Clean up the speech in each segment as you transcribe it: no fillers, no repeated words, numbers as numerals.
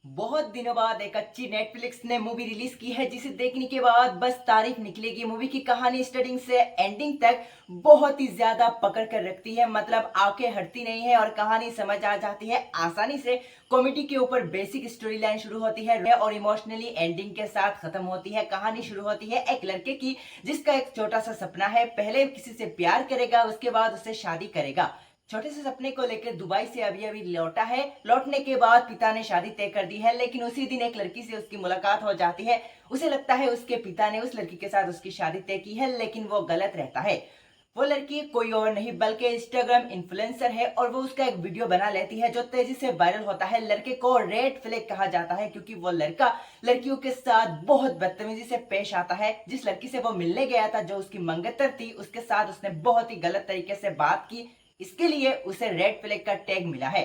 बहुत दिनों बाद एक अच्छी नेटफ्लिक्स ने मूवी रिलीज की है जिसे देखने के बाद बस तारीफ निकलेगी। मूवी की कहानी स्टार्टिंग से एंडिंग तक बहुत ही ज्यादा पकड़ कर रखती है, मतलब आंखें हटती नहीं है और कहानी समझ आ जाती है आसानी से। कॉमेडी के ऊपर बेसिक स्टोरी लाइन शुरू होती है और इमोशनली एंडिंग के साथ खत्म होती है। कहानी शुरू होती है एक लड़के की जिसका एक छोटा सा सपना है, पहले किसी से प्यार करेगा, उसके बाद उससे शादी करेगा। छोटे से सपने को लेकर दुबई से अभी अभी लौटा है। लौटने के बाद पिता ने शादी तय कर दी है, लेकिन उसी दिन एक लड़की से उसकी मुलाकात हो जाती है। उसे लगता है उसके पिता ने उस लड़की के साथ उसकी शादी तय की है, लेकिन वो गलत रहता है। वो लड़की कोई और नहीं बल्कि इंस्टाग्राम इन्फ्लुएंसर है और वो उसका एक वीडियो बना लेती है जो तेजी से वायरल होता है। लड़के को रेड फ्लैग कहा जाता है क्योंकि वो लड़का लड़कियों के साथ बहुत बदतमीजी से पेश आता है। जिस लड़की से वो मिलने गया था, जो उसकी मंगेतर थी, उसके साथ उसने बहुत ही गलत तरीके से बात की। इसके लिए उसे रेड फ्लैग का टैग मिला है।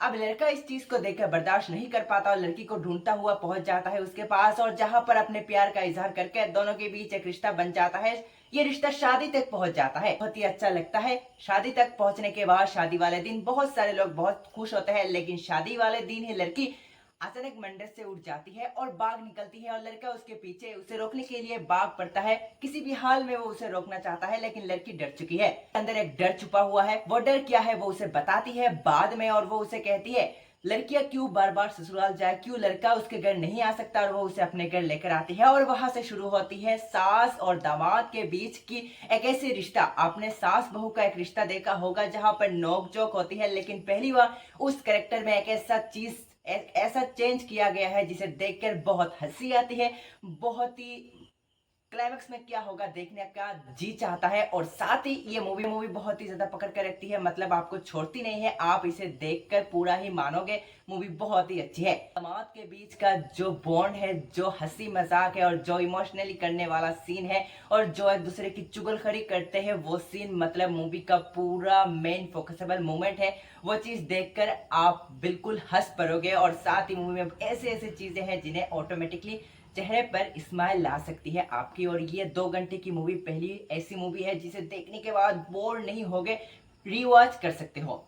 अब लड़का इस चीज को देखकर बर्दाश्त नहीं कर पाता और लड़की को ढूंढता हुआ पहुंच जाता है उसके पास, और जहां पर अपने प्यार का इजहार करके दोनों के बीच एक रिश्ता बन जाता है। ये रिश्ता शादी तक पहुंच जाता है। बहुत ही अच्छा लगता है। शादी तक पहुंचने के बाद शादी वाले दिन बहुत सारे लोग बहुत खुश होते हैं, लेकिन शादी वाले दिन ही लड़की अचानक मंदिर से उठ जाती है और बाघ निकलती है और लड़का उसके पीछे। उसे रोकने के लिए बाघ पड़ता है। किसी भी हाल में वो उसे रोकना चाहता है, लेकिन लड़की डर चुकी है। अंदर एक डर छुपा हुआ है। वो डर क्या है वो उसे बताती है बाद में, और वो उसे कहती है लड़कियां क्यों बार बार ससुराल जाए, क्यों लड़का उसके घर नहीं आ सकता, और वो उसे अपने घर लेकर आती है। और वहां से शुरू होती है सास और दामाद के बीच की एक ऐसी रिश्ता। आपने सास बहू का एक रिश्ता देखा होगा जहां पर नोक जोक होती है, लेकिन पहली बार उस कैरेक्टर में एक ऐसा चीज ऐसा चेंज किया गया है जिसे देखकर बहुत हंसी आती है। बहुत ही क्लाइमेक्स में क्या होगा देखने का जी चाहता है। और साथ ही ये मूवी मूवी बहुत ही ज्यादा पकड़ कर रखती है, मतलब आपको छोड़ती नहीं है। आप इसे देखकर पूरा ही मानोगे। मूवी बहुत ही अच्छी है। दामाद के बीच का जो बॉन्ड है, जो हंसी मजाक है और जो इमोशनली करने वाला सीन है और जो एक दूसरे की चुगलखड़ी करते हैं, वो सीन मतलब मूवी का पूरा मेन फोकसेबल मोमेंट है। वो चीज देखकर आप बिल्कुल हंस पड़ोगे। और साथ ही मूवी में ऐसे ऐसे चीजें हैं जिन्हें ऑटोमेटिकली चेहरे पर स्माइल ला सकती है आपकी। और ये 2 घंटे की मूवी पहली ऐसी मूवी है जिसे देखने के बाद बोर नहीं होगे, रिवॉच कर सकते हो।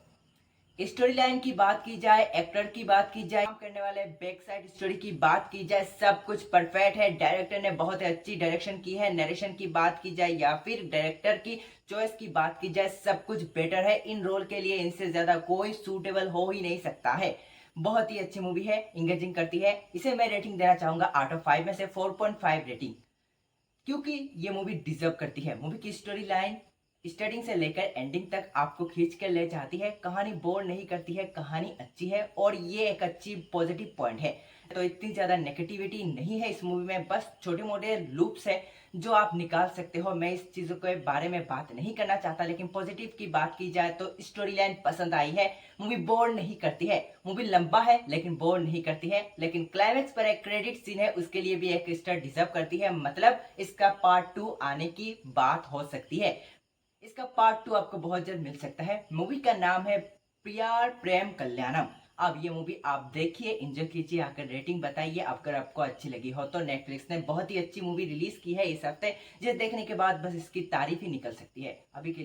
स्टोरी लाइन की बात की जाए, एक्टर की बात की जाए, काम करने वाले बैक साइड स्टोरी की बात की जाए, सब कुछ परफेक्ट है। डायरेक्टर ने बहुत अच्छी डायरेक्शन की है। नरेशन की बात की जाए या फिर डायरेक्टर की चॉइस की बात की जाए, सब कुछ बेटर है। इन रोल के लिए इनसे ज्यादा कोई सूटेबल हो ही नहीं सकता है। बहुत ही अच्छी मूवी है, इंगेजिंग करती है। इसे मैं रेटिंग देना चाहूंगा 8/5 में से 4.5 रेटिंग, क्योंकि ये मूवी डिजर्व करती है। मूवी की स्टोरी लाइन स्टार्टिंग से लेकर एंडिंग तक आपको खींच कर ले जाती है। कहानी बोर नहीं करती है, कहानी अच्छी है और ये एक अच्छी पॉजिटिव पॉइंट है। तो इतनी ज्यादा नेगेटिविटी नहीं है इस मूवी में, बस छोटे मोटे लूप्स है जो आप निकाल सकते हो। मैं इस चीजों के बारे में बात नहीं करना चाहता, लेकिन पॉजिटिव की बात की जाए तो स्टोरी लाइन पसंद आई है। मूवी बोर नहीं करती है। मूवी लंबा है लेकिन बोर नहीं करती है। लेकिन क्लाइमेक्स पर एक क्रेडिट सीन है, उसके लिए भी एक स्टार डिजर्व करती है। मतलब इसका पार्ट 2 आने की बात हो सकती है। इसका पार्ट 2 आपको बहुत जल्द मिल सकता है। मूवी का नाम है प्यार प्रेम कल्याणम। अब ये मूवी आप देखिए, एंजॉय कीजिए, आकर रेटिंग बताइए अगर आपको अच्छी लगी हो तो। नेटफ्लिक्स ने बहुत ही अच्छी मूवी रिलीज की है इस हफ्ते, जिसे देखने के बाद बस इसकी तारीफ ही निकल सकती है। अभी के